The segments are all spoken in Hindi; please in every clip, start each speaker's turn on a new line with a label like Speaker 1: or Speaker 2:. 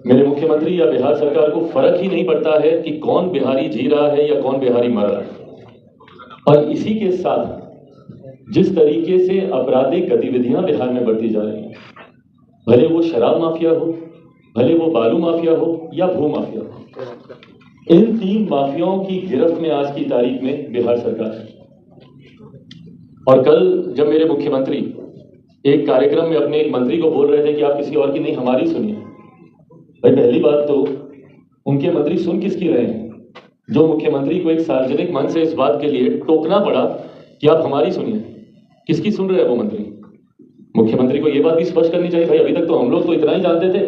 Speaker 1: मेरे मुख्यमंत्री या बिहार सरकार को फर्क ही नहीं पड़ता है कि कौन बिहारी जी रहा है या कौन बिहारी मर रहा है। और इसी के साथ जिस तरीके से आपराधिक गतिविधियां बिहार में बढ़ती जा रही हैं, भले वो शराब माफिया हो, भले वो बालू माफिया हो या भू माफिया हो, इन तीन माफियाओं की गिरफ्त में आज की तारीख में बिहार सरकार है। और कल जब मेरे मुख्यमंत्री एक कार्यक्रम में अपने एक मंत्री को बोल रहे थे कि आप किसी और की नहीं हमारी सुनिए, भाई पहली बात तो उनके मंत्री सुन किसकी रहे हैं जो मुख्यमंत्री को एक सार्वजनिक मंच से इस बात के लिए टोकना पड़ा कि आप हमारी सुनिए? किसकी सुन रहे हैं वो मंत्री? मुख्यमंत्री को ये बात भी स्पष्ट करनी चाहिए, भाई अभी तक तो हम लोग तो इतना ही जानते थे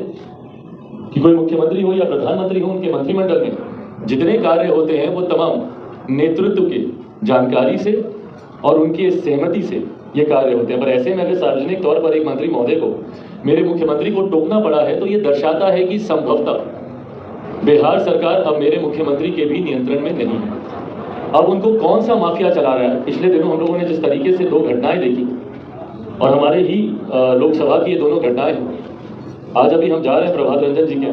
Speaker 1: कि कोई मुख्यमंत्री हो या प्रधानमंत्री हो, उनके मंत्रिमंडल में जितने कार्य होते हैं वो तमाम नेतृत्व की जानकारी से और उनकी सहमति से ये कार्य होते हैं। पर ऐसे में अगर सार्वजनिक तौर पर एक मंत्री महोदय को, मेरे मुख्यमंत्री को टोकना पड़ा है तो ये दर्शाता है कि संभवतः बिहार सरकार अब मेरे मुख्यमंत्री के भी नियंत्रण में नहीं है। अब उनको कौन सा माफिया चला रहा है? पिछले दिनों हम लोगों ने जिस तरीके से दो घटनाएं देखी और हमारे ही लोकसभा की ये दोनों घटनाएं हैं। आज अभी हम जा रहे हैं प्रभात रंजन जी के,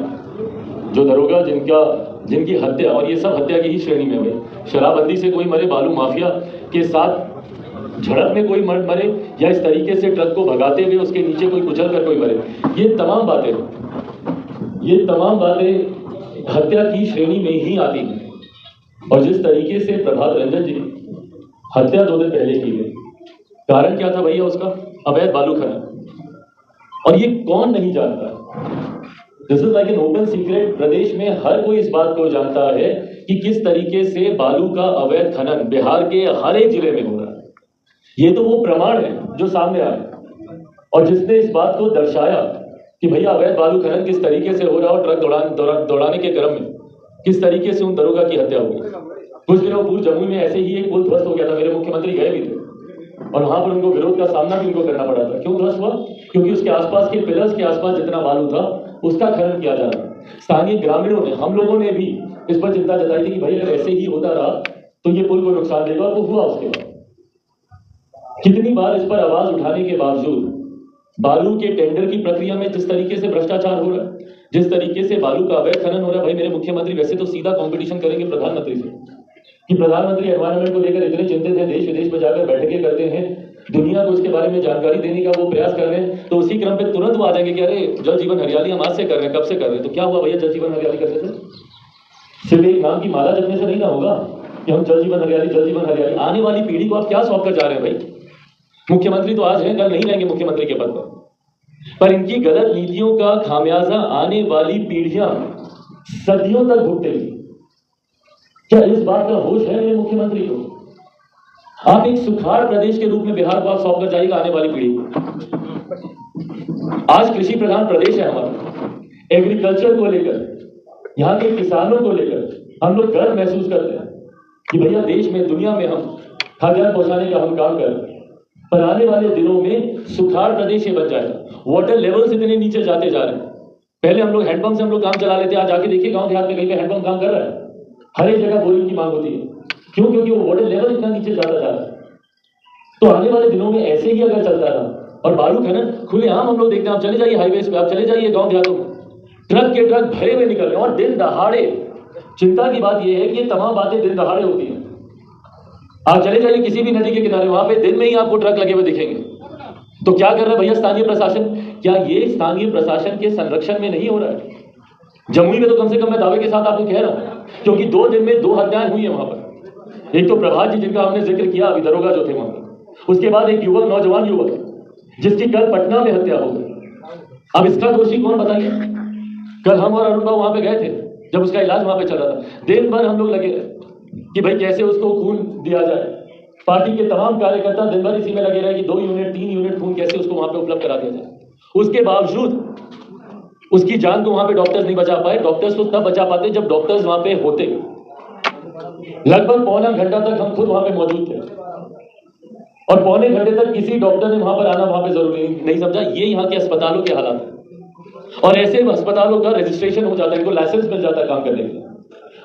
Speaker 1: जो दरोगा जिनकी हत्या, और ये सब हत्या की ही श्रेणी में हुई, शराबबंदी से कोई मरे, बालू माफिया के साथ झड़प में कोई मरे, या इस तरीके से ट्रक को भगाते हुए उसके नीचे कोई कुचल कर कोई मरे, ये तमाम बातें हत्या की श्रेणी में ही आती हैं। और जिस तरीके से प्रभात रंजन जी हत्या 2 दिन पहले की गई, कारण क्या था भैया उसका? अवैध बालू खनन। और ये कौन नहीं जानता? This is like an open secret. प्रदेश में हर कोई इस बात को जानता है कि किस तरीके से बालू का अवैध खनन बिहार के हर एक जिले में हो रहा है। ये तो वो प्रमाण है जो सामने आया और जिसने इस बात को दर्शाया कि भैया अवैध बालू खनन किस तरीके से हो रहा है और ट्रक दौड़ाने के क्रम में किस तरीके से उन दरोगा की हत्या हो गई। कुछ दिनों पूर्व जमुई में ऐसे ही एक पुल ध्वस्त हो गया था, मेरे मुख्यमंत्री गए भी थे और वहां पर उनको विरोध का सामना भी उनको करना पड़ा था। क्यों ध्वस्त हुआ? क्योंकि उसके आसपास के पिलर्स के आसपास जितना बालू था उसका खनन किया जा रहा था। स्थानीय ग्रामीणों ने, हम लोगों ने भी इस पर चिंता जताई थी कि भाई अगर ऐसे ही होता रहा तो ये पुल को नुकसान देगा, और वो हुआ। उसके बाद कितनी बार इस पर आवाज उठाने के बावजूद बालू के टेंडर की प्रक्रिया में जिस तरीके से भ्रष्टाचार हो रहा है, जिस तरीके से बालू का अवैध खनन हो रहा है, भाई मेरे मुख्यमंत्री वैसे तो सीधा कंपटीशन करेंगे प्रधानमंत्री से कि प्रधानमंत्री एनवायरमेंट को लेकर इतने चिंतित हैं, देश विदेश में जाकर बैठकें करते हैं, दुनिया को इसके बारे में जानकारी देने का वो प्रयास कर रहे हैं, तो उसी क्रम पे तुरंत वो आ जाएंगे कि अरे जल जीवन हरियाली हम आज से कर रहे हैं, कब से कर रहे हैं। तो क्या हुआ भैया जल जीवन हरियाली करने से? सिर्फ एक नाम की माला जपने से नहीं ना होगा कि हम जल जीवन हरियाली। आने वाली पीढ़ी को आप क्या सौंप कर जा रहे हैं भाई? मुख्यमंत्री तो आज हैं, कल नहीं रहेंगे मुख्यमंत्री के पद पर इनकी गलत नीतियों का खामियाजा आने वाली पीढ़ियां सदियों तक भुगतेंगी। क्या इस बात का होश है मेरे मुख्यमंत्री को? आप एक सुखाड़ प्रदेश के रूप में बिहार को आप सौंप कर जाएगा आने वाली पीढ़ी को। आज कृषि प्रधान प्रदेश है हमारा। एग्रीकल्चर को लेकर, यहाँ के किसानों को लेकर हम लोग गर्व महसूस करते हैं कि भैया देश में, दुनिया में हम खाद्यान्न पहुंचाने का हम काम कर रहे हैं। पर आने वाले दिनों में सुखाड़ प्रदेश ये बन जाएगा। वाटर लेवल्स इतने नीचे जाते जा रहे हैं। पहले हम लोग हैंडपंप से हम लोग काम चला लेते हैं, आज जाके देखिए गांव देहात में कहीं पे हैंडपंप काम कर रहा है। हर एक जगह बोरिंग की मांग होती है। क्यों? क्योंकि वो वाटर लेवल इतना नीचे जाता जा रहा है। तो आने वाले दिनों में ऐसे ही अगर चलता रहा और बालू खनन खुलेआम हम लोग देखते हैं, आप चले जाइए हाईवेज पे, आप चले जाइए गाँव देहातों में, ट्रक के ट्रक भरे हुए निकल रहे हैं और दिन दहाड़े। चिंता की बात यह है कि ये तमाम बातें दिन दहाड़े होती हैं। आप चले जाइए किसी भी नदी के किनारे, वहां पे दिन में ही आपको ट्रक लगे हुए दिखेंगे। तो क्या कर रहा है भैया स्थानीय प्रशासन? क्या ये स्थानीय प्रशासन के संरक्षण में नहीं हो रहा है? जमुई में तो कम से कम मैं दावे के साथ आपको कह रहा हूं, क्योंकि 2 दिन में 2 हत्याएं हुई है वहां पर। एक तो प्रभात जी जिनका हमने जिक्र किया अभी, दरोगा जो थे वहां पर, उसके बाद एक युवक, नौजवान युवक जिसकी कल पटना में हत्या हो गई। अब इसका दोषी कौन बताइए? कल हम और अरुण बाबू वहां पे गए थे जब उसका इलाज वहां पे चल रहा था। दिन भर हम लोग लगे कि भाई कैसे उसको खून दिया जाए। पार्टी के तमाम कार्यकर्ता दिन भर इसी में लगे रहे कि 2 यूनिट 3 यूनिट खून कैसे उसको वहां पे उपलब्ध करा दिया जाए। उसके बावजूद उसकी जान को वहां पे डॉक्टर्स नहीं बचा पाए। डॉक्टर्स तो तब बचा पाते जब डॉक्टर्स वहां पे होते। लगभग पौना घंटा तक हम खुद वहां पे मौजूद थे और पौने घंटे तक किसी डॉक्टर ने वहां पर आना वहां पे जरूरी नहीं समझा। ये यहाँ के अस्पतालों के हालात है। और ऐसे अस्पतालों का रजिस्ट्रेशन हो जाता है, इनको लाइसेंस मिल जाता है काम करने के लिए,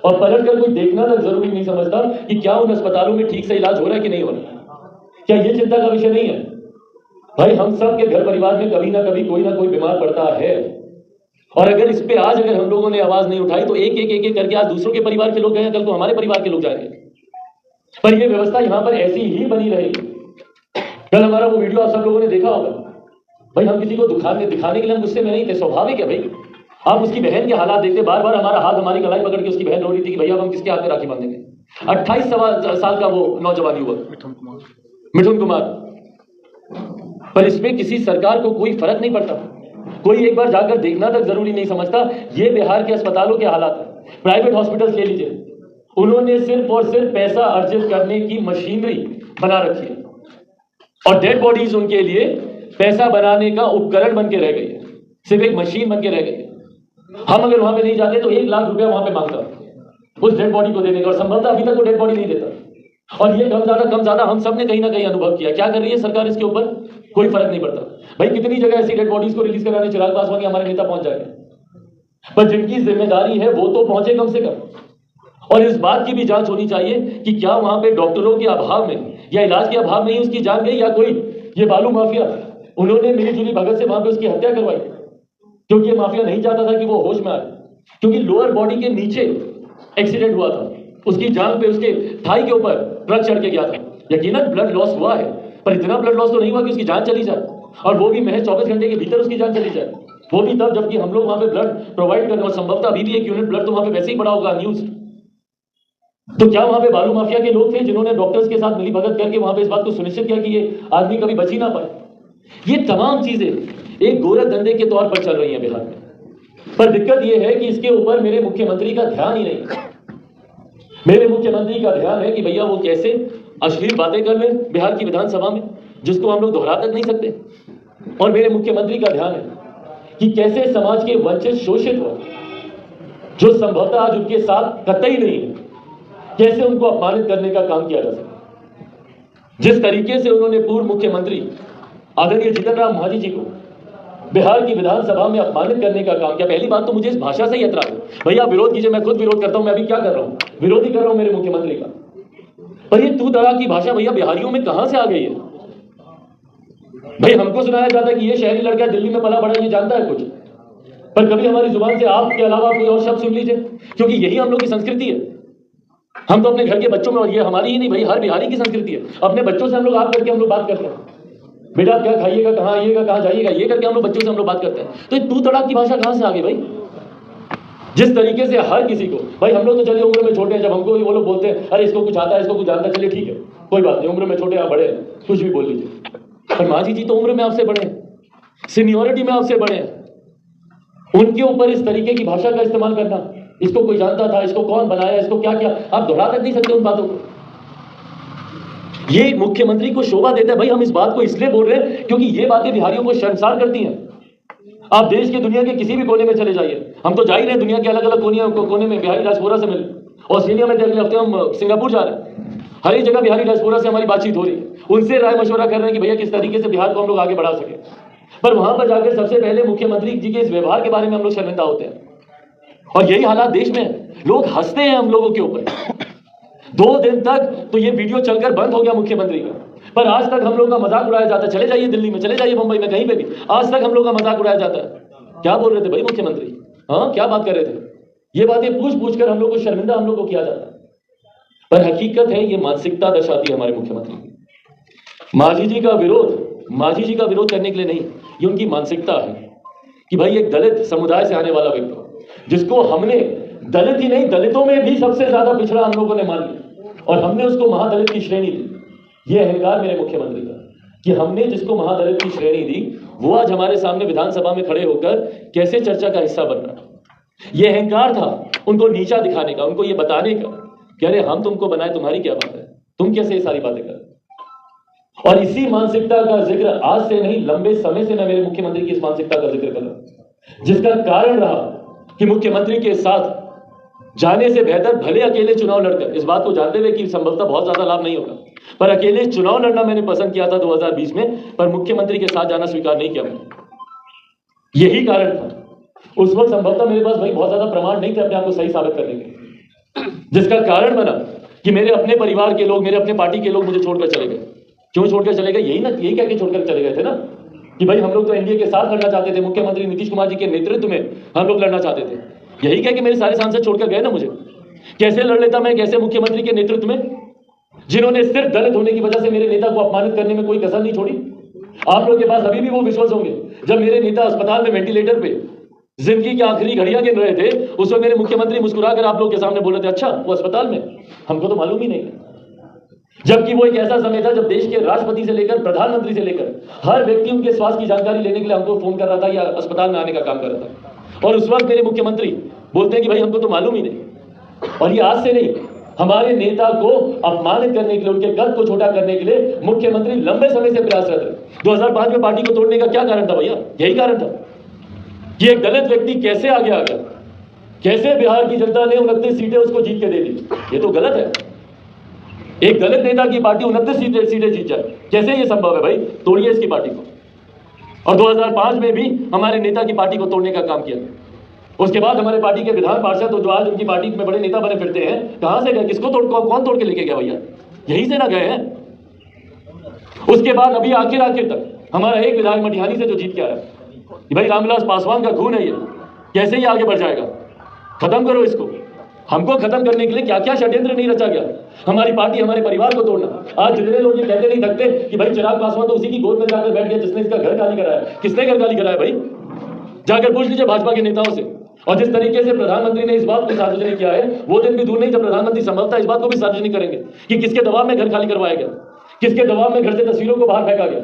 Speaker 1: और पलट कर कोई देखना तक जरूरी नहीं समझता कि क्या उन अस्पतालों में ठीक से इलाज हो रहा है कि नहीं हो रहा है। क्या ये चिंता का विषय नहीं है? भाई हम सब के घर परिवार में कभी ना कभी कोई ना कोई बीमार पड़ता है। और अगर इस पे आज अगर हम लोगों ने आवाज नहीं उठाई तो एक एक एक एक करके आज दूसरों के परिवार के लोग गए, कल को हमारे परिवार के लोग जाएंगे। पर यह व्यवस्था यहां पर ऐसी ही बनी रहेगी। कल हमारा वो वीडियो आप सब लोगों ने देखा होगा। भाई हम किसी को दिखाने के लिए हम गुस्से में नहीं थे, स्वाभाविक है भाई। आप उसकी बहन के हालात देखते, बार बार हमारा हाथ हमारी कलाई पकड़ के उसकी बहन रो रही थी कि भैया हम किसके हाथ में राखी बांधेंगे। 28 साल का वो नौजवान युवक मिठुन कुमार। पर इसमें किसी सरकार को कोई फर्क नहीं पड़ता, कोई एक बार जाकर देखना तक जरूरी नहीं समझता। ये बिहार के अस्पतालों के हालात है। प्राइवेट हॉस्पिटल्स ले लीजिए, उन्होंने सिर्फ और सिर्फ पैसा अर्जित करने की मशीनरी बना रखी है और डेड बॉडीज उनके लिए पैसा बनाने का उपकरण बन के रह गई है, सिर्फ एक मशीन बन के रह गई है। हम अगर वहां पे नहीं जाते तो 1 लाख रुपया वहां पे मांगता उस डेड बॉडी को देने का, और संभवतः अभी तक वो डेड बॉडी नहीं देता। और ये कम ज्यादा हम सब ने कहीं ना कहीं अनुभव किया। क्या कर रही है सरकार इसके ऊपर? कोई फर्क नहीं पड़ता। भाई कितनी जगह ऐसी डेड बॉडीज को रिलीज कराने चिराग पासवान हमारे नेता पहुंच जाएंगे, पर जिनकी जिम्मेदारी है वो तो पहुंचे कम से कम। और इस बात की भी जांच होनी चाहिए कि क्या वहां पे डॉक्टरों के अभाव में या इलाज के अभाव में ही उसकी जान गई, या कोई ये बालू माफिया उन्होंने मिलीजुली भगत से वहां पे उसकी हत्या करवाई, क्योंकि ये माफिया नहीं चाहता था कि वो होश में आए, क्योंकि लोअर बॉडी के नीचे एक्सीडेंट हुआ था, उसकी जान पे उसके थाई के ऊपर ट्रक चढ़ के गया था। यकीनन ब्लड लॉस हुआ है, पर इतना ब्लड लॉस तो नहीं हुआ कि उसकी जान चली जाए, और वो भी महज 24 घंटे के भीतर उसकी जान चली जाए। वो भी तब जबकि हम लोग वहां पे ब्लड प्रोवाइड करने, और संभवतः अभी भी 1 यूनिट ब्लड तो वहां पे वैसे ही पड़ा होगा न्यूज। तो क्या वहां पे बालू माफिया के लोग थे जिन्होंने डॉक्टर्स के साथ मिलीभगत करके वहां पे इस बात को सुनिश्चित किया कि ये आदमी कभी बच ही ना पाए? ये तमाम चीजें एक गोरख धंधे के तौर पर चल रही हैं बिहार में। पर दिक्कत यह है कि इसके ऊपर मेरे मुख्यमंत्री का ध्यान ही नहीं। मेरे मुख्यमंत्री का ध्यान है कि भैया वो कैसे अश्लील बातें कर लें बिहार की विधानसभा में, जिसको हम लोग दोहरा तक नहीं सकते। और मेरे मुख्यमंत्री का ध्यान है कि कैसे समाज के वंचित शोषित हो, जो संभवतः आज उनके साथ कतई नहीं है, कैसे उनको अपमानित करने का काम किया जा सके। जिस तरीके से उन्होंने पूर्व मुख्यमंत्री आदरणीय जीतन राम मांझी जी को बिहार की विधानसभा में अपमानित करने का काम किया। पहली बात तो मुझे इस भाषा से ही ऐतराज है। भैया विरोध कीजिए, मैं खुद विरोध करता हूं। मैं अभी क्या कर रहा हूं? विरोध ही कर रहा हूं मेरे मुख्यमंत्री का। पर ये तू तड़ा की भाषा भैया बिहारियों में कहां से आ गई है? भाई हमको सुनाया जाता है कि ये शहरी लड़का दिल्ली में पला बड़ा, ये जानता है कुछ, पर कभी हमारी जुबान से आपके अलावा कोई और शब्द सुन लीजिए, क्योंकि यही हम लोग की संस्कृति है। हम तो अपने घर के बच्चों में, और ये हमारी ही नहीं भाई, हर बिहारी की संस्कृति है, अपने बच्चों से हम लोग आप करके हम लोग बात करते हैं। बेटा क्या खाइएगा, कहाँ आइएगा, कहाँ जाइएगा, ये करके हम लोग बच्चों से हम लोग बात करते हैं। तो तू तड़ाक की भाषा कहां से आ गई भाई? जिस तरीके से हर किसी को, भाई हम लोग तो चलिए उम्र में छोटे हैं, जब हमको वो लोग बोलते हैं अरे इसको कुछ आता है, इसको कुछ जानता है, चलिए ठीक है कोई बात नहीं, उम्र में छोटे आप बड़े हैं, कुछ भी बोल लीजिए। पर मांझी जी तो उम्र में आपसे बड़े हैं, सीनियोरिटी में आपसे बड़े हैं। उनके ऊपर इस तरीके की भाषा का इस्तेमाल करना, इसको कोई जानता था, इसको कौन बनाया, इसको क्या किया, आप दोहरा तक नहीं सकते उन बातों को। ये मुख्यमंत्री को शोभा देता है। भाई हम इस बात को इसलिए बोल रहे हैं क्योंकि ये बातें बिहारियों को शर्मसार करती हैं। आप देश के दुनिया के किसी भी कोने में चले जाइए, हम तो जा ही रहे हैं दुनिया के अलग अलग कोने में, बिहारी डायस्पोरा से मिले। ऑस्ट्रेलिया में अगले हफ्ते हम सिंगापुर जा रहे हैं, हर एक जगह बिहारी डायस्पोरा से हमारी बातचीत हो रही है, उनसे राय मशवरा कर रहे हैं कि भैया किस तरीके से बिहार को हम लोग आगे बढ़ा सके। पर वहां पर जाकर सबसे पहले मुख्यमंत्री जी के इस व्यवहार के बारे में हम लोग शर्मिंदा होते हैं, और यही हालात देश में है। लोग हंसते हैं हम लोगों के ऊपर। 2 दिन तक तो ये वीडियो चलकर बंद हो गया मुख्यमंत्री का, पर आज तक हम लोग का मजाक उड़ाया जाता है। चले जाइए दिल्ली में, चले जाइए मुंबई में, कहीं पे भी आज तक हम लोग का मजाक उड़ाया जाता है। क्या बोल रहे थे भाई मुख्यमंत्री? हाँ क्या बात कर रहे थे? ये बातें पूछ कर हम लोग को शर्मिंदा हम लोग को किया जाता है। पर हकीकत है ये मानसिकता दर्शाती है हमारे मुख्यमंत्री की। मांझी जी का विरोध करने के लिए नहीं, ये उनकी मानसिकता है कि भाई एक दलित समुदाय से आने वाला व्यक्ति, जिसको हमने दलित ही नहीं दलितों में भी सबसे ज्यादा पिछड़ा हम लोगों ने मान लिया, और हमने उसको महादलित की श्रेणी दी। ये अहंकार मेरे मुख्यमंत्री का कि हमने जिसको महादलित की श्रेणी दी, वो आज हमारे सामने विधानसभा में खड़े होकर कैसे चर्चा का हिस्सा बन रहा है। ये अहंकार था उनको नीचा दिखाने का, उनको ये बताने का कि अरे हम तुमको बनाए, तुम्हारी क्या बात है, तुम कैसे ये सारी बातें कर। और इसी मानसिकता का जिक्र आज से नहीं, लंबे समय से मैं मेरे मुख्यमंत्री की इस मानसिकता का जिक्र कर रहा हूं, जिसका कारण रहा कि मुख्यमंत्री के साथ जाने से बेहतर भले अकेले चुनाव लड़कर, इस बात को जानते हुए कि संभवतः बहुत ज्यादा लाभ नहीं होगा, पर अकेले चुनाव लड़ना मैंने पसंद किया था 2020 में, पर मुख्यमंत्री के साथ जाना स्वीकार नहीं किया मैंने। यही कारण था। उस वक्त संभवतः मेरे पास भाई बहुत ज्यादा प्रमाण नहीं थे अपने आप को सही साबित करने के, जिसका कारण बना कि मेरे अपने परिवार के लोग, मेरे अपने पार्टी के लोग मुझे छोड़कर चले गए। क्यों छोड़कर चले गए? यही कह के छोड़कर चले गए थे ना कि भाई हम लोग तो एनडीए के साथ लड़ना चाहते थे, मुख्यमंत्री नीतीश कुमार जी के नेतृत्व में हम लोग लड़ना चाहते थे। यही कह के मेरे सारे सांसद छोड़कर गए ना मुझे। कैसे लड़ लेता मैं, कैसे मुख्यमंत्री के नेतृत्व में, जिन्होंने सिर्फ दलित होने की वजह से मेरे नेता को अपमानित करने में कोई कसर नहीं छोड़ी। आप लोगों के पास अभी भी वो विश्वास होंगे जब मेरे नेता अस्पताल में वेंटिलेटर पे जिंदगी की आखिरी घड़ियां गिन रहे थे, उस वक्त मेरे मुख्यमंत्री मुस्कुराकर आप लोग के सामने बोल रहे थे, अच्छा वो अस्पताल में, हमको तो मालूम ही नहीं। जबकि वो एक ऐसा समय था जब देश के राष्ट्रपति से लेकर प्रधानमंत्री से लेकर हर व्यक्ति उनके स्वास्थ्य की जानकारी लेने के लिए हमको फोन कर रहा था या अस्पताल में आने का काम कर रहा था। और उस वक्त मेरे मुख्यमंत्री बोलते हैं कि भाई हमको तो मालूम ही नहीं। और ये आज से नहीं, हमारे नेता को अपमानित करने के लिए, उनके कद को छोटा करने के लिए मुख्यमंत्री लंबे समय से प्रयासरत है। 2005 में पार्टी को तोड़ने का क्या कारण था भैया? यही कारण था कि एक दलित व्यक्ति कैसे आगे आ गया, कैसे बिहार की जनता ने 29 सीटें उसको जीत के दे दी। ये तो गलत है। एक दलित नेता की पार्टी 29 सीटें जीत जाए, कैसे ये संभव है भाई? तोड़िए इसकी पार्टी को। और 2005 में भी हमारे नेता की पार्टी को तोड़ने का काम किया। उसके बाद हमारे पार्टी के विधान पार्षद जो आज उनकी पार्टी में बड़े नेता बने फिरते हैं, कहां से गए? किसको कौन तोड़ के लेके गया भैया? यहीं से ना गए हैं। उसके बाद अभी आखिर तक हमारा एक विधायक मटिहानी से जो जीत के आया कि भाई रामविलास पासवान का खून है ये, कैसे ही आगे बढ़ जाएगा? खत्म करो इसको। हमको खत्म करने के लिए क्या क्या षड्यंत्र नहीं रचा गया, हमारी पार्टी, हमारे परिवार को तोड़ना। आज जितने लोग ये कहते नहीं थकते कि भाई चिराग पासवान तो उसी की गोद में जाकर बैठ गया जिसने इसका घर खाली कराया। किसने घर खाली कराया भाई? जाकर पूछ लीजिए भाजपा के नेताओं से। और जिस तरीके से प्रधानमंत्री ने इस बात को सार्वजनिक किया है, वो दिन भी दूर नहीं जब प्रधानमंत्री संभवतः इस बात को भी सार्वजनिक करेंगे कि किसके दबाव में घर खाली करवाया गया, किसके दबाव में घर से तस्वीरों को बाहर फेंका गया।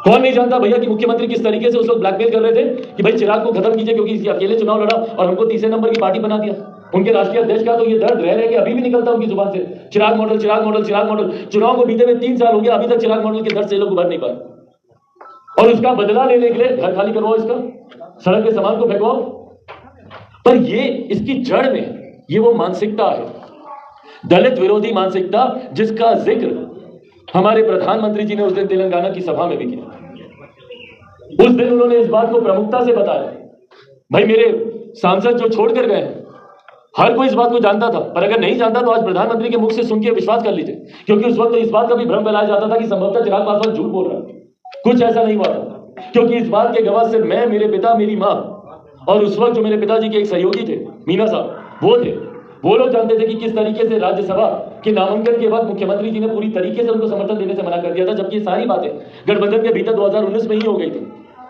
Speaker 1: कौन नहीं जानता भैया कि मुख्यमंत्री किस तरीके से उस वक्त ब्लैकमेल कर रहे थे कि भाई चिराग को खत्म कीजिए क्योंकि अकेले चुनाव लड़ा और हमको तीसरे नंबर की पार्टी बना दिया। उनके राष्ट्रीय अध्यक्ष का तो ये दर्द रह के अभी भी निकलता उनकी जुबान से, चिराग मॉडल, चिराग मॉडल, चिराग मॉडल। चुनाव को बीते हुए 3 साल हो गया, अभी तक चिराग मॉडल के दर्द से लोग उभर नहीं पाए। और उसका बदला लेने के लिए घर खाली करवाओ, इसका सड़क के सामान को फेंकवाओ। पर ये इसकी जड़ में ये वो मानसिकता है, दलित विरोधी मानसिकता, जिसका जिक्र हमारे प्रधानमंत्री जी ने उस दिन तेलंगाना की सभा में भी किया। उस दिन उन्होंने इस बात को प्रमुखता से बताया। भाई मेरे सांसद जो छोड़कर गए हैं, हर कोई इस बात को जानता था, पर अगर नहीं जानता तो आज प्रधानमंत्री के मुख से सुन के विश्वास कर लीजिए, क्योंकि उस वक्त तो इस बात का भी भ्रम फैलाया जाता था कि संभवतः चिराग पासवान झूठ बोल रहा है। कुछ ऐसा नहीं हुआ था, क्योंकि इस बात के गवाह सिर्फ मैं, मेरे पिता, मेरी माँ और उस वक्त जो मेरे पिताजी के एक सहयोगी थे मीना साहब, वो थे। वो लोग जानते थे कि किस तरीके से राज्यसभा के नामांकन के बाद मुख्यमंत्री जी ने पूरी तरीके से उनको समर्थन देने से मना कर दिया था, जबकि ये सारी बातें गठबंधन के भीतर 2019 में ही हो गई थी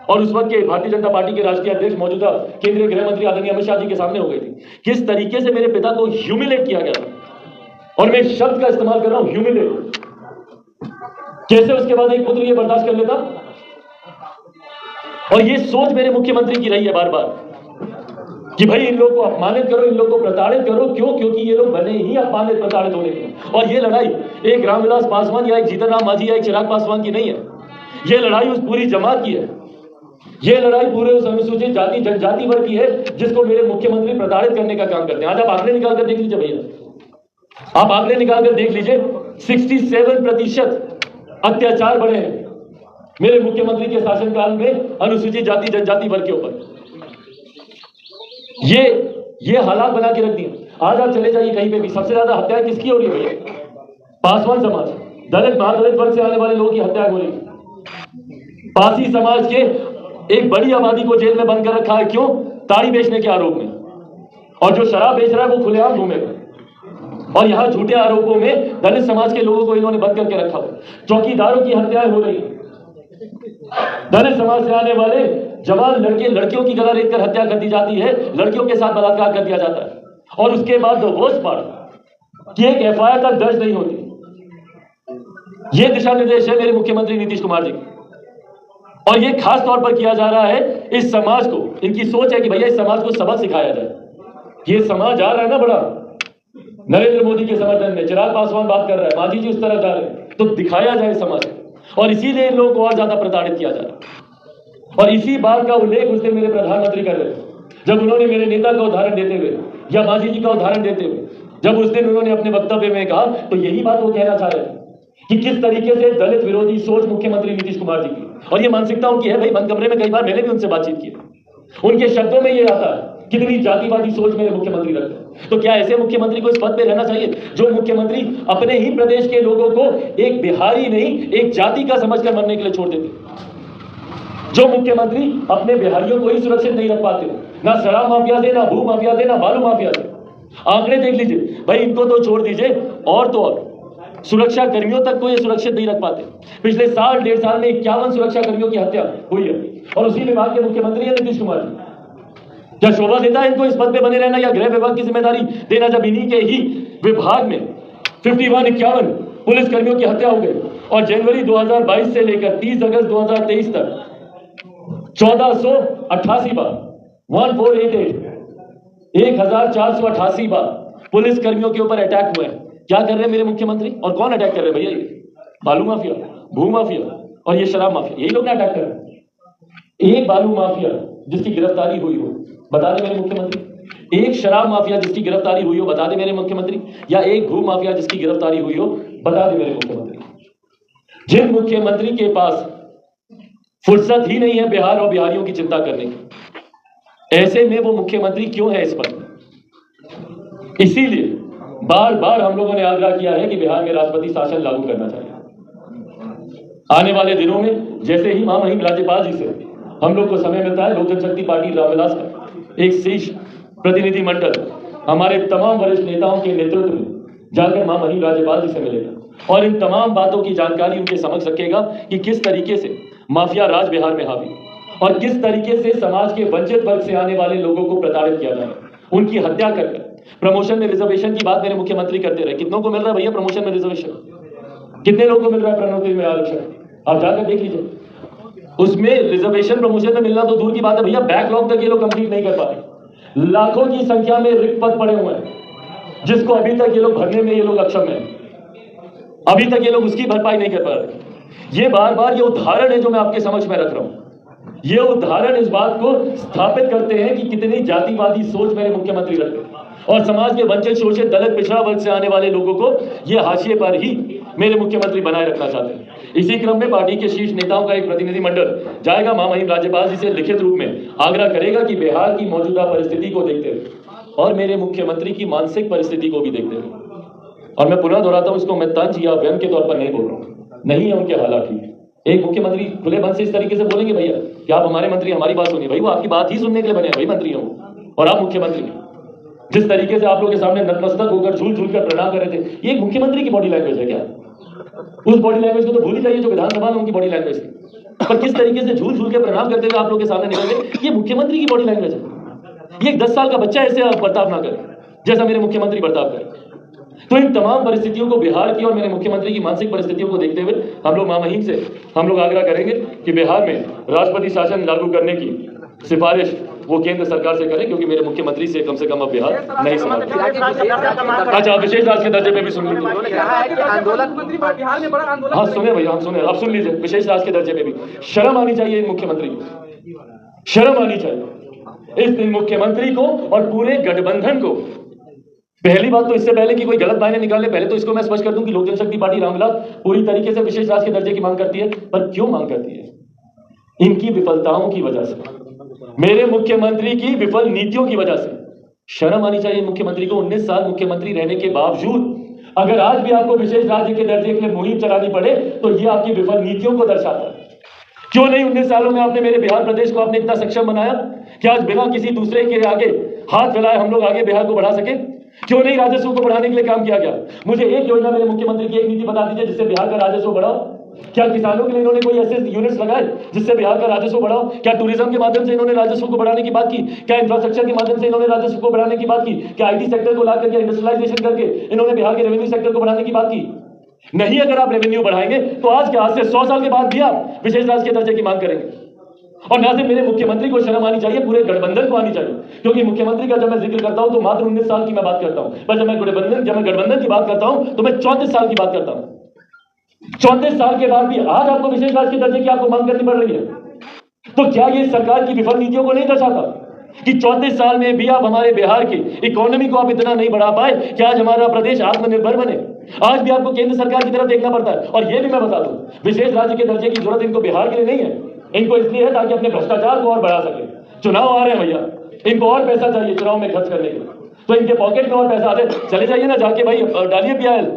Speaker 1: और उस वक्त के भारतीय जनता पार्टी के राष्ट्रीय अध्यक्ष मौजूदा केंद्रीय गृह मंत्री आदरणीय अमित शाह जी के सामने हो गई थी। किस तरीके से मेरे पिता को ह्यूमिलेट किया गया था, और मैं शब्द का इस्तेमाल कर रहा हूं, ह्यूमिलेट। कैसे उसके बाद एक पुत्र ये बर्दाश्त कर लेता? और ये सोच मेरे मुख्यमंत्री की रही है बार बार कि भाई इन लोगों को अपमानित करो, इन लोगों को प्रताड़ित करो। क्यों? क्योंकि ये लोग बने ही अपमानित प्रताड़ित होने के। और ये लड़ाई एक रामविलास पासवान या एक जीतनराम मांझी या एक चिराग पासवान की नहीं है, ये लड़ाई उस पूरी जमात की है। ये लड़ाई पूरे उस अनुसूचित जाति जनजाति वर्ग की है जिसको मेरे मुख्यमंत्री प्रताड़ित करने का काम करते हैं। आज आप आंकड़े निकाल कर देख लीजिए भैया, आप आंकड़े निकाल कर देख लीजिए, 67% अत्याचार बढ़े हैं मेरे मुख्यमंत्री के शासनकाल में अनुसूचित जाति जनजाति वर्ग के ऊपर। ये हालात बना के रख दिए। आज आप चले जाइए कहीं पे भी, सबसे ज्यादा हत्याएं किसकी हो रही है भैया? पासवान समाज, दलित महादलित वर्ग से आने वाले लोगों की हत्या हो रही है। पासी समाज के एक बड़ी आबादी को जेल में बंद कर रखा है। क्यों? ताड़ी बेचने के आरोप में। और जो शराब बेच रहा है वो खुलेआम घूमेगा। और यहां झूठे आरोपों में दलित समाज के लोगों को इन्होंने बंद करके रखा हुआ। चौकीदारों की हत्याएं हो रही है। दलित समाज से आने वाले जवान लड़कियों की गला रेत कर हत्या कर दी जाती है, लड़कियों के साथ बलात्कार कर दिया जाता है। और उसके बाद वर्स्ट पार्ट कि एक एफआईआर तक दर्ज नहीं होती। यह दिशा निर्देश है मेरे मुख्यमंत्री नीतीश कुमार जी, और यह खास तौर पर किया जा रहा है इस समाज को। इनकी सोच है कि भैया इस समाज को सबक सिखाया जाए। ये समाज जा रहा है ना बड़ा, नरेंद्र मोदी के समर्थन में चिराग पासवान बात कर रहा है, मांझी जी उस तरफ जा रहे हैं, तो दिखाया जाए समाज। और इसीलिए इन लोगों को और ज्यादा प्रताड़ित किया जा रहा है। और इसी बात का उल्लेख उस दिन मेरे प्रधानमंत्री कर रहे थे, जब उन्होंने मेरे नेता का उदाहरण देते हुए या मांझी जी का उदाहरण देते हुए जब उस दिन उन्होंने अपने वक्तव्य में कहा, तो यही बात वो कहना चाह रहे थे कि किस तरीके से दलित विरोधी सोच मुख्यमंत्री नीतीश कुमार जी की, और ये मानसिकता उनकी है। भाई बंद कमरे में कई बार मैंने भी उनसे बातचीत की, उनके शब्दों में ये आता है कितनी जातिवादी सोच मेरे मुख्यमंत्री रखते हैं। तो क्या ऐसे मुख्यमंत्री को इस पद पे रहना चाहिए जो मुख्यमंत्री अपने ही प्रदेश के लोगों को एक बिहारी नहीं, एक जाति का समझकर मरने के लिए छोड़ देते? जो मुख्यमंत्री अपने बिहारियों को ही सुरक्षित नहीं रख पाते, ना शराब माफिया से, ना भू माफिया से, ना बालू माफिया से। आंकड़े देख लीजिए भाई, इनको तो छोड़ दीजिए, और तो और सुरक्षा कर्मियों तक को ये सुरक्षित नहीं रख पाते। पिछले साल 1.5 साल में 51 सुरक्षा कर्मियों की हत्या हुई है, और उसी विभाग के मुख्यमंत्री है नीतीश कुमार जी। क्या शोभा देता है इनको इस पद पे बने रहना, या गृह विभाग की जिम्मेदारी देना, जब इन्हीं के ही विभाग में 51 पुलिस कर्मियों की हत्या हो गई, और जनवरी 2022 से लेकर 30 अगस्त 2023 तक 1488 बार 1488 बार पुलिस कर्मियों के ऊपर अटैक हुए हैं। क्या कर रहे हैं मेरे मुख्यमंत्री, और कौन अटैक कर रहे हैं भैया? ये बालू माफिया, भू माफिया और ये शराब माफिया, यही लोग ना अटैक कर रहे हैं। एक बालू माफिया जिसकी गिरफ्तारी हुई हो बता दे मेरे मुख्यमंत्री, एक शराब माफिया जिसकी गिरफ्तारी हुई हो बता दे मेरे मुख्यमंत्री, या एक भू माफिया जिसकी गिरफ्तारी हुई हो बता दे मेरे मुख्यमंत्री। जिन मुख्यमंत्री के पास फुर्सत ही नहीं है बिहार और बिहारियों की चिंता करने की, ऐसे में वो मुख्यमंत्री क्यों है इस पर? इसीलिए बार बार हम लोगों ने आग्रह किया है कि बिहार में राष्ट्रपति शासन लागू करना चाहिए। आने वाले दिनों में जैसे ही महामहिम राज्यपाल जी से हम लोग को समय मिलता है, लोक जनशक्ति पार्टी रामविलास का एक शीर्ष प्रतिनिधि मंडल हमारे तमाम वरिष्ठ नेताओं के नेतृत्व में जाकर महामहिम राज्यपाल जी से मिलेगा, और इन तमाम बातों की जानकारी उनके समक्ष रखेगा कि किस तरीके से माफिया राज बिहार में हावी, और किस तरीके से समाज के वंचित वर्ग से आने वाले लोगों को प्रताड़ित किया जा रहा है, उनकी हत्या कर। प्रमोशन में रिजर्वेशन की बात मेरे मुख्यमंत्री करते रहे, कितनों को मिल रहा है भैया प्रमोशन में रिजर्वेशन? कितने लोगों को मिल रहा है प्रोन्नति में आरक्षण? आप जाकर देख लीजिए। उसमें रिजर्वेशन प्रमोशन में मिलना तो दूर की बात है भैया, बैकलॉग तक ये लोग कंप्लीट नहीं कर पा रहे। लाखों की संख्या में रिक्त पद पड़े हुए हैं, जिसको अभी तक ये लोग भरने में ये लोग अक्षम है, अभी तक ये लोग उसकी भरपाई नहीं कर पा रहे। ये बार बार ये उदाहरण है जो मैं आपके समक्ष में रख रहा हूं। ये उदाहरण इस बात को स्थापित करते हैं कि कितनी जातिवादी सोच मेरे मुख्यमंत्री रखते हैं, और समाज के वंचित शोषित दलित पिछड़ा वर्ग से आने वाले लोगों को ये हाशिए पर ही मेरे मुख्यमंत्री बनाए रखना चाहते हैं। इसी क्रम में पार्टी के शीर्ष नेताओं का एक प्रतिनिधि मंडल जाएगा महामहिम राज्यपाल जी से लिखित रूप में आग्रह करेगा कि बिहार की मौजूदा परिस्थिति को देखते हुए और मेरे मुख्यमंत्री की मानसिक परिस्थिति को भी देखते हुए, और मैं पुनः दोहराता हूं, इसको मैं तंज या व्यंग के तौर पर नहीं बोल रहा हूं, नहीं है उनके हालात ठीक। एक मुख्यमंत्री खुले मन से इस तरीके से बोलेंगे भैया कि आप हमारे मंत्री, हमारी बात सुनिए, भाई वो आपकी बात ही सुनने के लिए बने भाई मंत्री हो, और आप मुख्यमंत्री। जिस तरीके से आप लोगों के सामने नतमस्तक होकर झूल झूल कर प्रणाम कर रहे थे, ये एक मुख्यमंत्री की बॉडी लैंग्वेज है क्या? उस बॉडी लैंग्वेज को तो भूल ही जाइए जो विधानसभा में उनकी बॉडी लैंग्वेज है, पर किस तरीके से झूल झूल के प्रणाम करते हुए आप लोगों के सामने निकल गए, ये मुख्यमंत्री की बॉडी लैंग्वेज है। ये एक 10 साल का बच्चा ऐसे बर्ताव ना करे जैसा मेरे मुख्यमंत्री बर्ताव करे। तो इन तमाम परिस्थितियों को, बिहार की और मेरे मुख्यमंत्री की मानसिक परिस्थितियों को देखते हुए हम लोग महामहिम से हम लोग आग्रह करेंगे कि बिहार में राष्ट्रपति शासन लागू करने की सिफारिश वो केंद्र सरकार से करें, क्योंकि मेरे मुख्यमंत्री से कम अब बिहार नहीं संभाल। अच्छा, विशेष राज्य के दर्जे पे भी सुन लीजिए। हाँ सुने भैया, हम सुने, आप सुन लीजिए। विशेष राज्य के दर्जे पे भी शर्म आनी चाहिए इन मुख्यमंत्री को, शर्म आनी चाहिए इस मुख्यमंत्री को और पूरे गठबंधन को। पहली बात तो इससे पहले कि कोई गलत मायने निकाले, पहले तो इसको मैं स्पष्ट कर दूं कि लोक जनशक्ति पार्टी रामविलास पूरी तरीके से विशेष राज्य के दर्जे की मांग करती है। पर क्यों मांग करती है? इनकी विफलताओं की वजह से, मेरे मुख्यमंत्री की विफल नीतियों की वजह से। शर्म आनी चाहिए मुख्यमंत्री को। 19 साल मुख्यमंत्री रहने के बावजूद अगर आज भी आपको विशेष राज्य के दर्जे के लिए मुहिम चलानी पड़े तो ये आपकी विफल नीतियों को दर्शाता है। क्यों नहीं 19 सालों में आपने मेरे बिहार प्रदेश को आपने इतना सक्षम बनाया कि आज बिना किसी दूसरे के आगे हाथ फैलाए हम लोग आगे बिहार को बढ़ा सके? क्यों नहीं राजस्व को बढ़ाने के लिए काम किया गया? मुझे एक योजना मेरे मुख्यमंत्री की, एक नीति बता दीजिए जिससे बिहार का राजस्व बढ़ाओ। क्या किसानों के लिए इन्होंने कोई ऐसे यूनिट्स लगाए जिससे बिहार का राजस्व बढ़ाओ? क्या टूरिज्म के माध्यम से इन्होंने राजस्व को बढ़ाने की बात की? क्या इंफ्रास्ट्रक्चर के माध्यम से इन्होंने राजस्व को बढ़ाने की बात की? क्या आईटी सेक्टर को लाकर, इंडस्ट्रियलाइजेशन करके इन्होंने बिहार के रेवेन्यू सेक्टर को बढ़ाने की बात की? नहीं। अगर आप रेवेन्यू बढ़ाएंगे तो आज के, आज से 100 साल के बाद भी आप विशेष राज्य के दर्जे की मांग करेंगे। और ना सिर्फ मेरे मुख्यमंत्री को शर्म आनी चाहिए, पूरे गठबंधन को आनी चाहिए। क्योंकि मुख्यमंत्री का जब मैं जिक्र करता हूं तो मात्र 19 साल की मैं बात करता हूं, पर जब मैं गठबंधन की बात करता हूं तो मैं 34 साल की बात करता हूं। 34 साल के बाद भी आज आपको विशेष राज्य के दर्जे की आपको मांग करनी पड़ रही है। तो क्या ये सरकार की विफल नीतियों को नहीं दर्शाता कि 34 साल में भी आप हमारे बिहार की इकोनॉमी को आप इतना नहीं बढ़ा पाए कि आज हमारा प्रदेश आत्मनिर्भर बने? आज भी आपको केंद्र सरकार की तरफ देखना पड़ता है। और यह भी मैं बता दूं, विशेष राज्य के दर्जे की जरूरत इनको बिहार के लिए नहीं है, इनको इसलिए है ताकि अपने भ्रष्टाचार को और बढ़ा सके। चुनाव आ रहे हैं भैया, इनको और पैसा चाहिए चुनाव में खर्च करने के लिए, तो इनके पॉकेट में और पैसा आते। चले जाइए ना जाके भाई, डालिए PIL,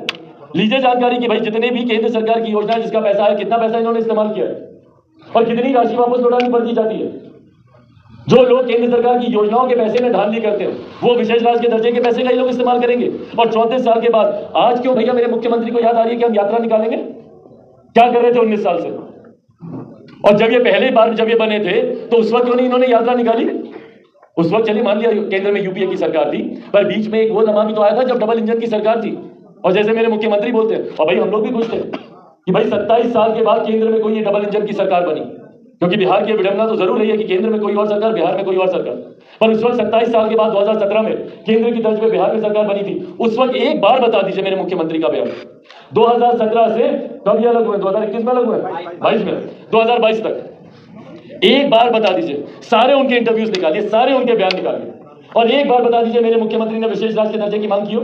Speaker 1: लीजिए जानकारी कि भाई जितने भी केंद्र सरकार की योजना है जिसका पैसा है, कितना पैसा इन्होंने इस्तेमाल किया है। और कितनी राशि वापस लौटानी पड़ दी जाती है। जो लोग केंद्र सरकार की योजनाओं के पैसे में धांधली करते हैं वो विशेष राज्य के दर्जे के पैसे का ही लोग इस्तेमाल करेंगे। और 34 साल के बाद आज क्यों भैया मेरे मुख्यमंत्री को याद आ रही है कि हम यात्रा निकालेंगे? क्या कर रहे थे 19 साल से? और जब ये पहली बार जब ये बने थे तो उस वक्त क्यों नहीं इन्होंने यात्रा निकाली? उस वक्त चलिए मान लिया केंद्र में यूपीए की सरकार थी, पर बीच में एक वो लम्हा भी तो आया था जब डबल इंजन की सरकार थी। और जैसे मेरे मुख्यमंत्री बोलते हैं, और भाई हम लोग भी खुश थे कि भाई 27 साल के बाद केंद्र में कोई ये डबल इंजन की सरकार बनी, क्योंकि बिहार की विडंबना तो जरूर रही है कि केंद्र में कोई और सरकार, बिहार में कोई और सरकार। पर उस वक्त 27 साल के बाद 2017 में केंद्र की तर्ज पे बिहार में सरकार बनी थी। उस वक्त एक बार बता दीजिए मेरे मुख्यमंत्री का बयान, 2017 से कब ये अलग हुए? 2021 में अलग हुए, 22 में, 2022 तक एक बार बता दीजिए। सारे उनके इंटरव्यूज निकालिए, सारे उनके बयान निकालिए, और एक बार बता दीजिए मेरे मुख्यमंत्री ने विशेष राज्य के दर्जे की मांग की हो।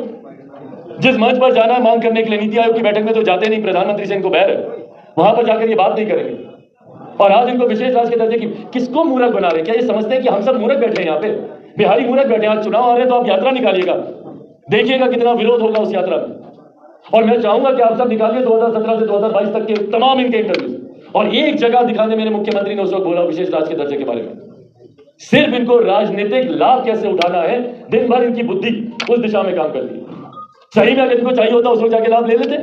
Speaker 1: जिस मंच पर जाना है मांग करने के लिए नीति आयोग की बैठक में तो जाते नहीं, प्रधानमंत्री से इनको बैर है, वहां पर जाकर ये बात नहीं करेंगे। और आज इनको विशेष राज्य के दर्जे की किसको मूर्ख बना रहे? क्या ये समझते हैं कि हम सब मूर्ख बैठे हैं यहाँ पे? बिहारी मूर्ख बैठे हैं। आज चुनाव आ रहे हैं तो आप यात्रा निकालिएगा, देखिएगा कितना विरोध होगा उस यात्रा में। और मैं चाहूंगा कि आप सब निकालिए 2017 से 2022 तक के तमाम इनके इंटरव्यूज, और एक जगह दिखाने मेरे मुख्यमंत्री ने उस वक्त बोला विशेष राज्य के दर्जे के बारे में। सिर्फ इनको राजनीतिक लाभ कैसे उठाना है, दिन भर इनकी बुद्धि उस दिशा में काम करती है। सही में अगर इनको चाहिए होता उस वक्त जाके लाभ ले लेते,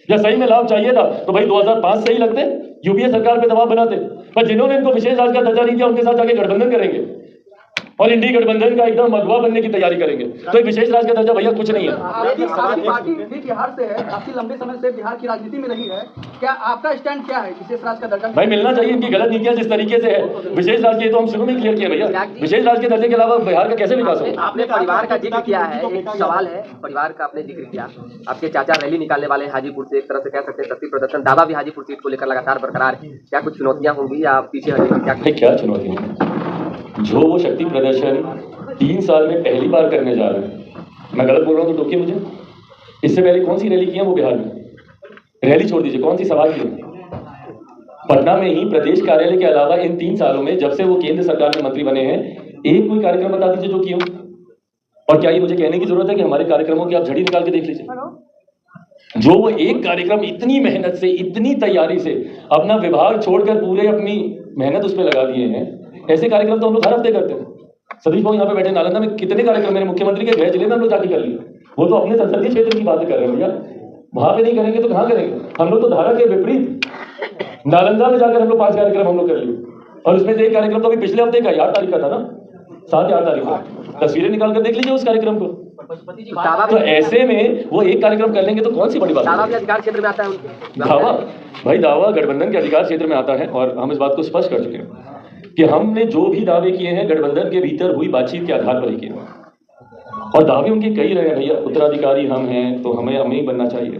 Speaker 1: या सही में लाभ चाहिए था तो भाई 2005 से ही लगते, यूपीए सरकार पे दबाव बनाते। पर जिन्होंने इनको विशेष राज्य का दर्जा नहीं दिया उनके साथ जाके गठबंधन करेंगे और इंडी गठबंधन का एकदम अगवा बनने की तैयारी करेंगे। तो एक विशेष राज्य का दर्जा भैया कुछ नहीं है।
Speaker 2: आपकी पार्टी भी बिहार से है, काफी लंबे समय से बिहार की राजनीति में रही है, क्या आपका स्टैंड क्या है विशेष राज्य का दर्जा?
Speaker 1: भाई मिलना चाहिए। इनकी गलत नीतियां जिस तरीके से है विशेष राज्य, तो हम शुरू में क्लियर किए भैया, विशेष राज्य के दर्जे के अलावा बिहार का कैसे विकास हो?
Speaker 3: आपने परिवार का जिक्र किया है, एक सवाल है, परिवार का आपने जिक्र किया। आपके चाचा रैली निकालने वाले हैं हाजीपुर से, एक तरह से कह सकते हैं शक्ति प्रदर्शन, दावा भी हाजीपुर सीट को लेकर लगातार बरकरार है। क्या कुछ चुनौतियां होंगी या पीछे हटेंगे?
Speaker 1: क्या चुनौतियां? जो वो शक्ति प्रदर्शन 3 साल में पहली बार करने जा रहे हैं, मैं गलत बोल रहा हूं तो टोकिए मुझे। इससे पहले कौन सी रैली की है वो बिहार में? रैली छोड़ दीजिए, कौन सी सवाल की? पटना में ही प्रदेश कार्यालय के अलावा इन 3 सालों में जब से वो केंद्र सरकार में मंत्री बने हैं, एक कोई कार्यक्रम बता दीजिए जो किए हो। और क्या ये मुझे कहने की जरूरत है कि हमारे कार्यक्रमों की आप झड़ी निकाल के देख लीजिए। जो वो एक कार्यक्रम इतनी मेहनत से, इतनी तैयारी से अपना विभाग छोड़कर पूरे अपनी मेहनत उस पर लगा दिए हैं, ऐसे कार्यक्रम तो हम लोग हर हफ्ते करते हैं। सतीश भाई यहाँ पे बैठे, नालंदा में कितने कार्यक्रम मेरे मुख्यमंत्री के गृह जिले में हम लोग जाके कर लिए। वो तो अपने संसदीय क्षेत्र की बातें कर रहे हैं भैया, वहां पे नहीं करेंगे तो कहां करेंगे? हम लोग तो धारा के विपरीत नालंदा में जाकर हम लोग 5 कार्यक्रम हम लोग कर लिए, और उसमें से एक कार्यक्रम तो अभी पिछले हफ्ते का 8 तारीख का था ना, 7 या 8 तारीख को। तस्वीरें निकाल कर देख लीजिए उस कार्यक्रम को। तो ऐसे में वो एक कार्यक्रम कर लेंगे तो कौन सी बड़ी बात है?
Speaker 3: अधिकार क्षेत्र में आता है
Speaker 1: दावा, भाई दावा गठबंधन के अधिकार क्षेत्र में आता है, और हम इस बात को स्पष्ट कर चुके हैं कि हमने जो भी दावे किए हैं गठबंधन के भीतर हुई बातचीत के आधार पर ही किए, और दावे उनके कई रहे हैं भैया। उत्तराधिकारी हम हैं तो हमें ही बनना चाहिए।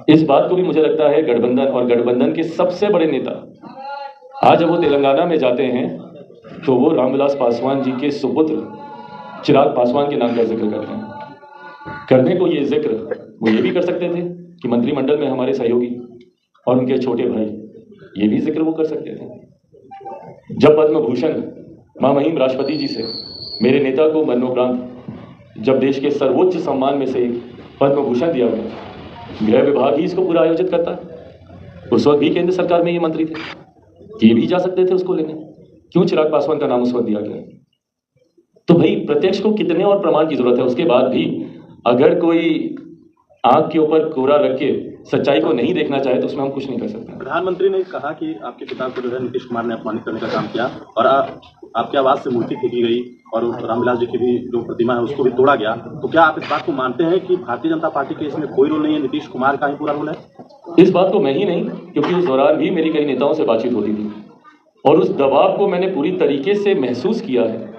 Speaker 1: इस बात को भी मुझे लगता है गठबंधन और गठबंधन के सबसे बड़े नेता आज जब वो तेलंगाना में जाते हैं तो वो रामविलास पासवान जी के सुपुत्र चिराग पासवान के नाम का जिक्र करते हैं। करने को ये जिक्र वो ये भी कर सकते थे कि मंत्रिमंडल में हमारे सहयोगी और उनके छोटे भाई, ये भी जिक्र वो कर सकते थे। जब पद्म भूषण महामहिम राष्ट्रपति जी से मेरे नेता को मरणोपरांत जब देश के सर्वोच्च सम्मान में से एक पद्म भूषण दिया गया, गृह विभाग ही इसको पूरा आयोजित करता है। उस वक्त भी केंद्र सरकार में ये मंत्री थे, ये भी जा सकते थे उसको लेने। क्यों चिराग पासवान का नाम उस वक्त दिया गया? तो भाई प्रत्यक्ष को कितने और प्रमाण की जरूरत है? उसके बाद भी अगर कोई आंख के ऊपर कोरा रख के सच्चाई को नहीं देखना चाहे तो उसमें हम कुछ नहीं कर सकते।
Speaker 4: प्रधानमंत्री ने कहा कि आपके पिता को जो है नीतीश कुमार ने अपमानित करने का काम किया, और आपके आवाज से मूर्ति फेंकी गई, और रामविलास जी की भी जो प्रतिमा है उसको भी तोड़ा गया। तो क्या आप इस बात को मानते हैं कि भारतीय जनता पार्टी के इसमें कोई रोल नहीं है, नीतीश कुमार का ही पूरा रोल है?
Speaker 1: इस बात को मैं ही नहीं, क्योंकि उस दौरान भी मेरी कई नेताओं से बातचीत होती थी, और उस दबाव को मैंने पूरी तरीके से महसूस किया है।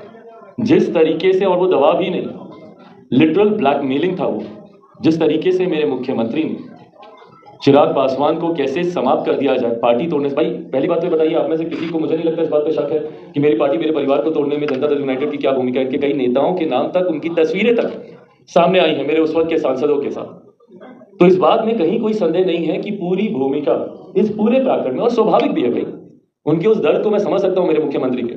Speaker 1: जिस तरीके से, और वो दबाव ही नहीं, लिटरल ब्लैकमेलिंग था वो, जिस तरीके से मेरे मुख्यमंत्री ने चिराग पासवान को कैसे समाप्त कर दिया जाए पार्टी तोड़ने से। भाई पहली बात तो बताइए, आप में से किसी को, मुझे नहीं लगता इस बात पे शक है कि मेरी पार्टी मेरे परिवार को तोड़ने में जनता दल यूनाइटेड की क्या भूमिका है। इनके कई नेताओं के नाम तक, उनकी तस्वीरें तक सामने आई हैं मेरे उस वक्त के सांसदों के साथ। तो इस बात में कहीं कोई संदेह नहीं है कि पूरी भूमिका इस पूरे प्रकरण में, और स्वाभाविक भी है भाई, उनके उस दर्द को मैं समझ सकता हूँ मेरे मुख्यमंत्री के,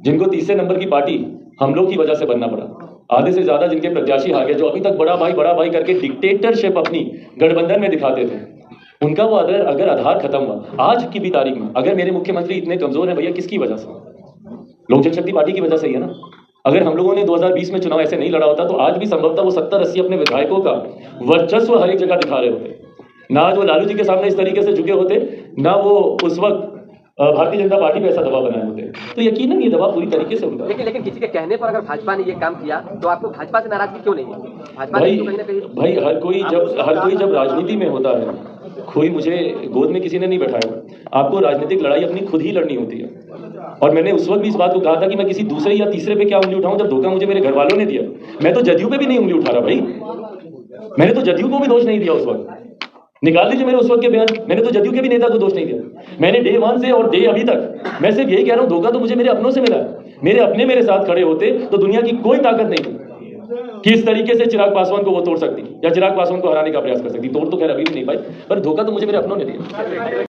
Speaker 1: जिनको तीसरे नंबर की पार्टी हम लोग की वजह से बनना पड़ा। आधे से ज्यादा जिनके प्रत्याशी हार गए, जो अभी तक बड़ा भाई करके डिक्टेटरशिप अपनी गठबंधन में दिखाते थे, उनका वो अगर आधार खत्म हुआ, आज की भी तारीख में अगर मेरे मुख्यमंत्री इतने कमजोर हैं भैया, किसकी वजह से? लोक जनशक्ति पार्टी की वजह से ही है ना। अगर हम लोगों ने 2020 में चुनाव ऐसे नहीं लड़ा होता तो आज भी संभवतः वो 70-80 अपने विधायकों का वर्चस्व हर एक जगह दिखा रहे होते। ना जो लालू जी के सामने इस तरीके से झुके होते, ना वो उस वक्त भारतीय जनता पार्टी पे ऐसा दबाव बनाए होते। तो यकीनन ये दबाव पूरी तरीके से उनका।
Speaker 3: लेकिन किसी के कहने पर अगर भाजपा ने ये काम किया तो आपको भाजपा से नाराजगी क्यों नहीं है? भाजपा
Speaker 1: भाई
Speaker 3: तो कहीं ना कहीं
Speaker 1: भाई हर कोई जब राजनीति में होता है, कोई मुझे गोद में किसी ने नहीं बैठाया। आपको राजनीतिक लड़ाई अपनी खुद ही लड़नी होती है। और मैंने उस वक्त भी इस बात को कहा था कि मैं किसी दूसरे या तीसरे पे क्या उंगली उठाऊं, जब धोखा मुझे मेरे घर वालों ने दिया। मैं तो जदयू पे भी नहीं उंगली उठा रहा भाई, मैंने तो जदयू को भी दोष नहीं दिया उस वक्त। निकाल दीजिए मेरे उस वक्त के बयान, मैंने तो जदयू के भी नेता को दोष नहीं दिया। मैंने डे 1 से और डे अभी तक मैं सिर्फ यही कह रहा हूं, धोखा तो मुझे मेरे अपनों से मिला है। मेरे अपने मेरे साथ खड़े होते तो दुनिया की कोई ताकत नहीं थी कि इस तरीके से चिराग पासवान को वो तोड़ सकती या चिराग पासवान को हराने का प्रयास कर सकती। तोड़ तो खैर अभी भी नहीं पाई, पर धोखा तो मुझे मेरे अपनों ने दिया।